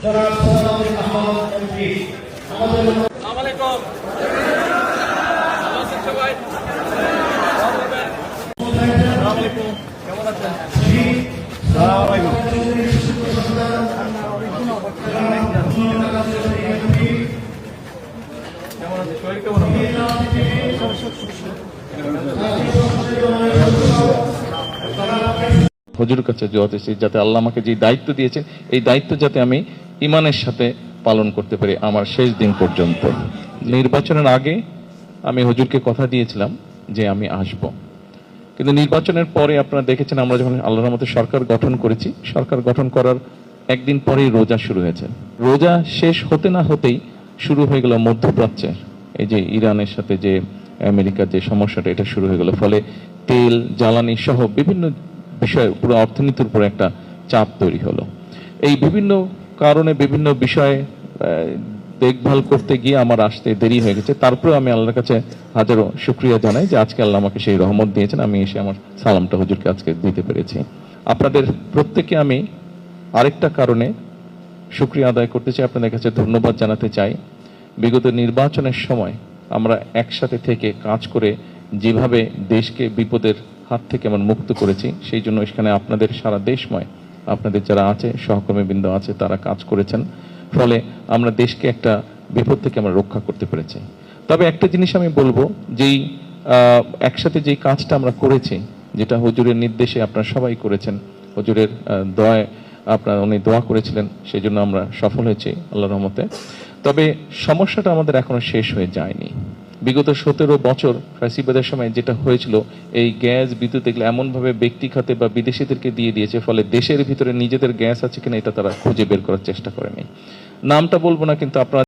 জনাব সালাউদ্দিন আহমদ এমপি আমাদের আসসালামু আলাইকুম। ভালো আছেন সবাই? আসসালামু আলাইকুম। কেমন আছেন? আসসালামু আলাইকুম। কেমন আছেন? শরীর কেমন আছে? হুজুর কাছে দোয়া চাইছি যাতে আল্লাহ আমাকে যে দায়িত্ব দিয়েছেন এই দায়িত্ব যাতে আমি ঈমানের সাথে পালন করতে পারি আমার শেষ দিন পর্যন্ত। নির্বাচনের আগে আমি হুজুরকে কথা দিয়েছিলাম যে আমি আসব, কিন্তু নির্বাচনের পরে আপনারা দেখেছেন আমরা যখন আল্লাহর রহমতে সরকার গঠন করেছি, সরকার গঠন করার একদিন পরেই রোজা শুরু হয়েছে। রোজা শেষ হতে না হতেই শুরু হয়ে গেল মধ্যপ্রাচ্যের এই যে ইরানের সাথে যে আমেরিকার যে সমস্যাটা, এটা শুরু হয়ে গেল। ফলে তেল জ্বালানি সহ বিভিন্ন বিষয়ে পুরো অর্থনীতির উপর একটা চাপ তৈরি হলো। এই বিভিন্ন কারণে বিভিন্ন বিষয়ে দেখভাল করতে গিয়ে আমার আসতে দেরি হয়ে গেছে। তারপরে আমি আল্লাহর কাছে হাজারো শুকরিয়া জানাই যে আজকে আল্লাহ আমাকে সেই রহমত দিয়েছেন, আমি এসে আমার সালামটা হুজুরকে আজকে দিতে পেরেছি। আপনাদের প্রত্যেককে আমি আরেকটা কারণে শুকরিয়া আদায় করতে চাই, আপনাদের কাছে ধন্যবাদ জানাতে চাই। বিগত নির্বাচনের সময় আমরা একসাথে থেকে কাজ করে যেভাবে দেশকে বিপদের হাত থেকে আমরা মুক্ত করেছি, সেই জন্য এখানে আপনাদের সারা দেশময় আপনাদের যারা আছে সহকর্মীবৃন্দ আছে তারা কাজ করেছেন, ফলে আমরা দেশকে একটা বিপদ থেকে আমরা রক্ষা করতে পেরেছি। তবে একটা জিনিস আমি বলবো, যেই একসাথে যেই কাজটা আমরা করেছি, যেটা হুজুরের নির্দেশে আপনারা সবাই করেছেন, হুজুরের দোয়ায় আপনারা উনি দোয়া করেছিলেন, সেই জন্য আমরা সফল হয়েছি আল্লাহর রহমতে। তবে সমস্যাটা আমাদের এখনো শেষ হয়ে যায়নি। বিগত 17 বছর ফ্যাসিবাদের সময় যেটা হয়েছিল, এই গ্যাস বিদ্যুৎ এগুলো এমনভাবে ব্যক্তি খাতে বা বিদেশিদেরকে দিয়ে দিয়েছে, ফলে দেশের ভিতরে নিজেদের গ্যাস আছে কিনা এটা তারা খুঁজে বের করার চেষ্টা করেনি। নামটা বলবো না, কিন্তু আপনারা